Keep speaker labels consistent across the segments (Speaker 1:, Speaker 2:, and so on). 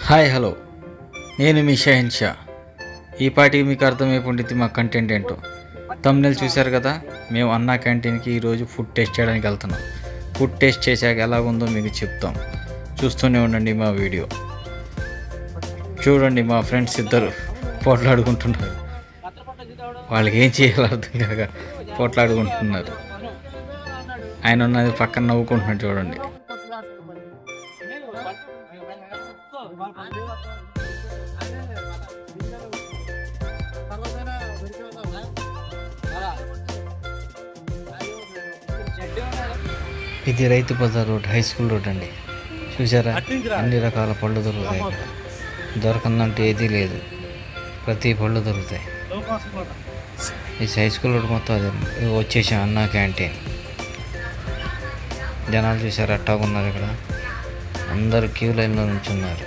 Speaker 1: Hi hello, నేను మీ షహన్ షా. ఈ పాటికి మీకు అర్థమైపోయింది మా కంటెంట్ ఏంటో. థంబ్నెయిల్ చూశారు కదా. మేము అన్నా క్యాంటీన్కి ఈరోజు ఫుడ్ టేస్ట్ చేయడానికి వెళ్తున్నాం. ఫుడ్ టేస్ట్ చేశాక ఎలాగుందో మీకు చెప్తాం. చూస్తూనే ఉండండి మా వీడియో. చూడండి, మా ఫ్రెండ్స్ ఇద్దరు పోట్లాడుకుంటున్నారు. వాళ్ళకి ఏం చేయాలో అర్థం కాక పోట్లాడుకుంటున్నారు. ఆయన ఉన్నది పక్కన నవ్వుకుంటున్నాడు. చూడండి. ఇది రైతు బజార్ రోడ్, హై స్కూల్ రోడ్ అండి. చూసారా, అన్ని రకాల పళ్ళు దొరుకుతాయి. దొరకందంటే ఏదీ లేదు, ప్రతి పళ్ళు దొరుకుతాయి. ఈ హై స్కూల్ రోడ్ మొత్తం అదే. వచ్చేసాం అన్నా క్యాంటీన్. జనాలు చూసారు అట్టాగున్నారు. ఇక్కడ అందరు క్యూ లైన్లో నుంచున్నారు.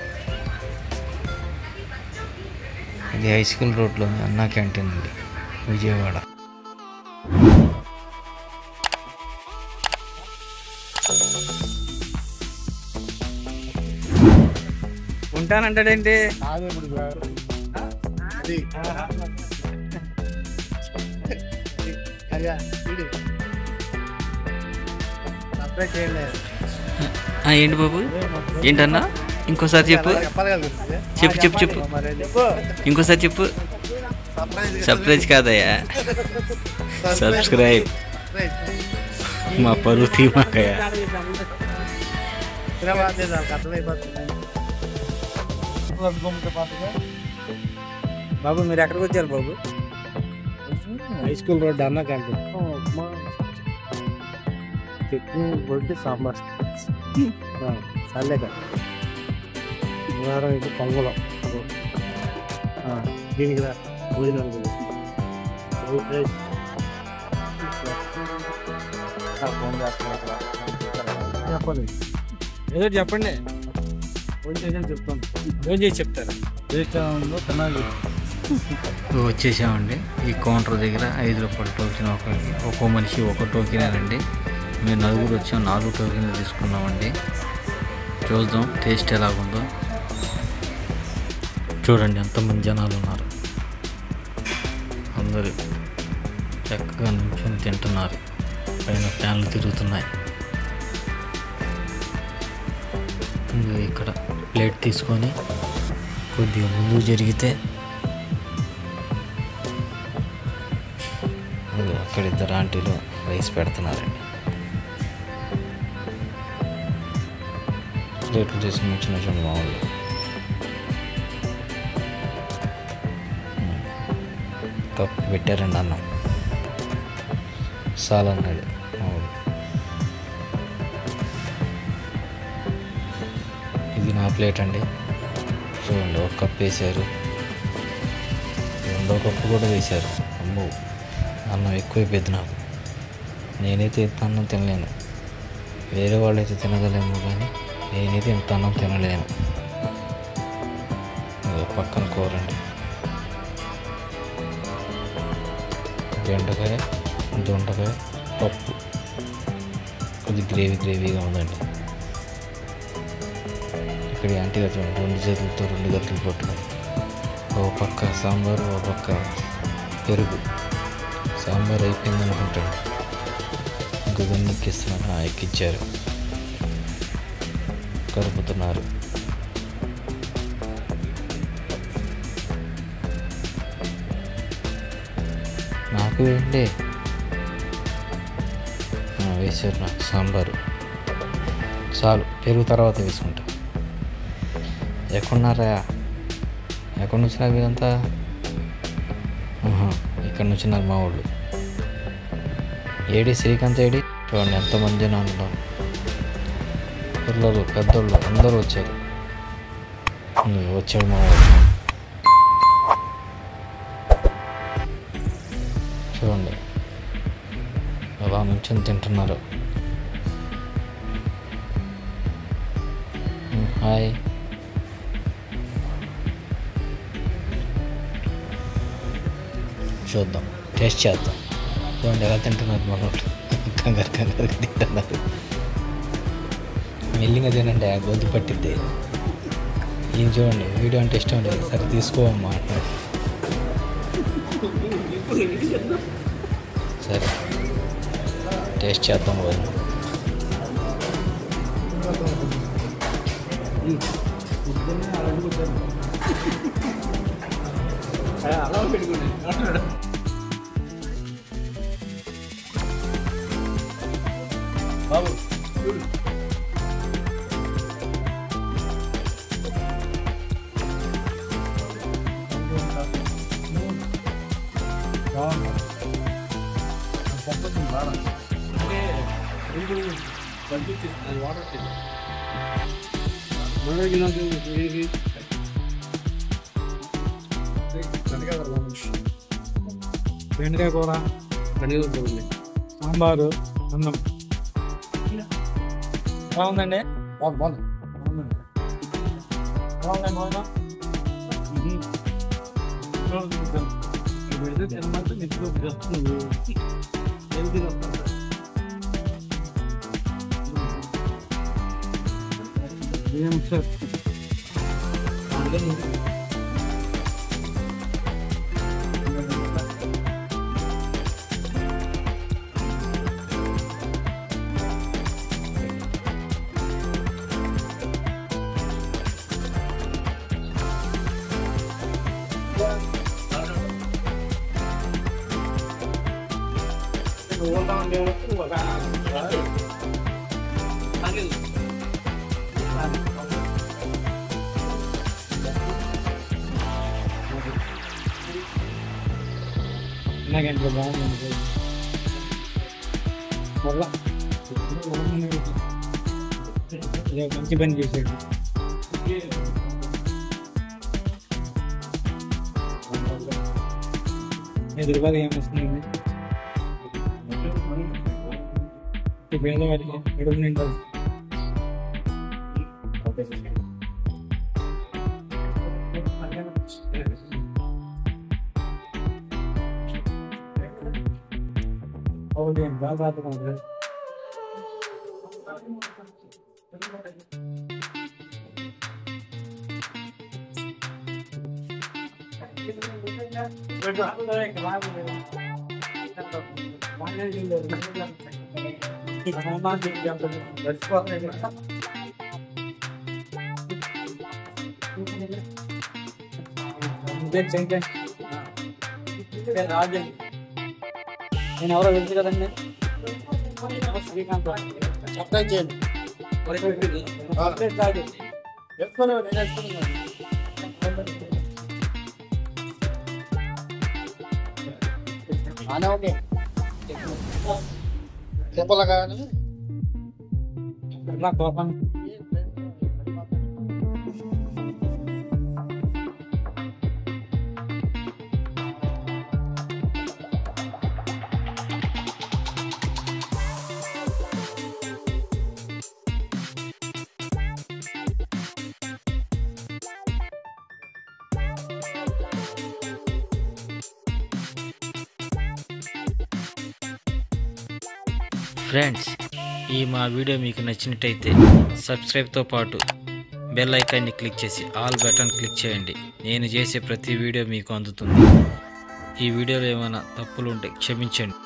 Speaker 1: ఇది హై స్కూల్ రోడ్లో అన్నా క్యాంటీన్ అండి, విజయవాడ. ఉంటానంటాడేంటి? ఏంటి బాబు, ఏంటన్నా? ఇంకోసారి చెప్పు చెప్పు చెప్పు చెప్పు ఇంకోసారి చెప్పు. సర్ప్రైజ్ కాదయ్యా, సబ్స్క్రైబ్. మా పరువు తీమాకయ్యా.
Speaker 2: బాబు మీరు ఎక్కడికి వచ్చారు బాబు?
Speaker 3: హై స్కూల్ రోడ్ అన్నా క్యాంటీన్. చట్నీ రొట్టి సాంబార్ సర్లేక వారం ఇది పొంగలం. దీనికి భోజనం
Speaker 2: చెప్పండి, ఏదో చెప్పండి. ఫోన్ చేసి చెప్తాను. ఫోన్ చేసి చెప్తారా? తినాలి.
Speaker 1: వచ్చేసామండి. ఈ కౌంటర్ దగ్గర 5 రూపాయల టోకెన్ ఒకరికి. ఒక్కో మనిషి ఒక టోకెనేనండి. మేము నలుగురు వచ్చాం, 4 టోకెన్లు తీసుకున్నామండి. చూద్దాం టేస్ట్ ఎలాగుందో. చూడండి ఎంతమంది జనాలు ఉన్నారు. అందరూ చక్కగా నించుని తింటున్నారు. పైన ఫ్యాన్లు తిరుగుతున్నాయి. ఇక్కడ ప్లేట్ తీసుకొని కొద్దిగా ముందుకు జరిగితే అక్కడ ఇద్దరు ఆంటీలు రైస్ పెడుతున్నారండి. ప్లేట్లు తీసుకుని చిన్న చిన్న మామూలు కప్పు పెట్టారండి. అన్నం సాలన్నాడు మామూలు. ఇది నా ప్లేట్ అండి. చూడండి, ఒక కప్పు వేశారు, 2వ కప్పు కూడా వేశారు. అమ్మో, అన్నం ఎక్కువైపోయింది నాకు. నేనైతే ఇంత అన్నం తినలేను. వేరే వాళ్ళైతే తినగలేము, కానీ నేనైతే ఇంత అన్నం తినలేను. పక్కన కూరండి, బెండకాయ, దొండకాయ, పప్పు, కొద్ది గ్రేవీగా ఉందండి. ఇక్కడ యాంటీగా చూడండి, 2 చేతులతో 2 గరిటెలు పట్టుకొని ఓ పక్క సాంబారు, ఓ పక్క పెరుగు. సాంబార్ అయిపోయింది అనుకుంటాడు. ఇంకొకరిని ఎక్కిస్తున్నారు. ఎక్కించారు, కలుపుతున్నారు. నాకు ఏంటి వేసారు. నాకు సాంబారు చాలు, పెరుగు తర్వాత వేసుకుంటా. ఎక్కడున్నారా? ఎక్కడి నుంచినారు మీరంతా? ఇక్కడ నుంచినారు మా వాళ్ళు. AD Srikanth AD? చూడండి ఎంతమంది జనాలు, పిల్లలు పెద్దోళ్ళు అందరూ వచ్చారు. వచ్చాడు మా వాళ్ళు. చూడండి అలా నుంచి తింటున్నారు. హాయ్. చూద్దాం, టేస్ట్ చేద్దాం. చూడండి ఎలా తింటున్నారు మనోళ్ళు. కంగారు తింటున్నారు. మెల్లిగా తినండి, గొంతు పట్టిద్ది. ఇది చూడండి, వీడియో అంటే ఇష్టం లేదు, సరే తీసుకోమ్మా. సరే టేస్ట్ చేద్దాం వాళ్ళు.
Speaker 2: అలా పెట్టుకుని బాబు
Speaker 3: బెండకాయ కూర, సాంబారు, అన్నం.
Speaker 2: బాగుందండి.
Speaker 3: బాగుంది. నాకంటే బాగుంది. మంచి పని చేశాడు. ఎదురుబాటు ఏమొస్తుంది పేదవారికి ఎడుగు నిండాలి. బాగా రాజన్ నేను ఎవరో తెలుసు కదండి, శ్రీకాంత్. సబ్స్క్రైబ్ చేయండి. చెప్పలా కానీ కోపం
Speaker 1: ఫ్రెండ్స్, ఈ మా వీడియో మీకు నచ్చినట్టయితే సబ్స్క్రైబ్తో పాటు బెల్ ఐకాన్ని క్లిక్ చేసి ఆల్ బటన్ క్లిక్ చేయండి. నేను చేసే ప్రతి వీడియో మీకు అందుతుంది. ఈ వీడియోలో ఏమైనా తప్పులు ఉంటే క్షమించండి.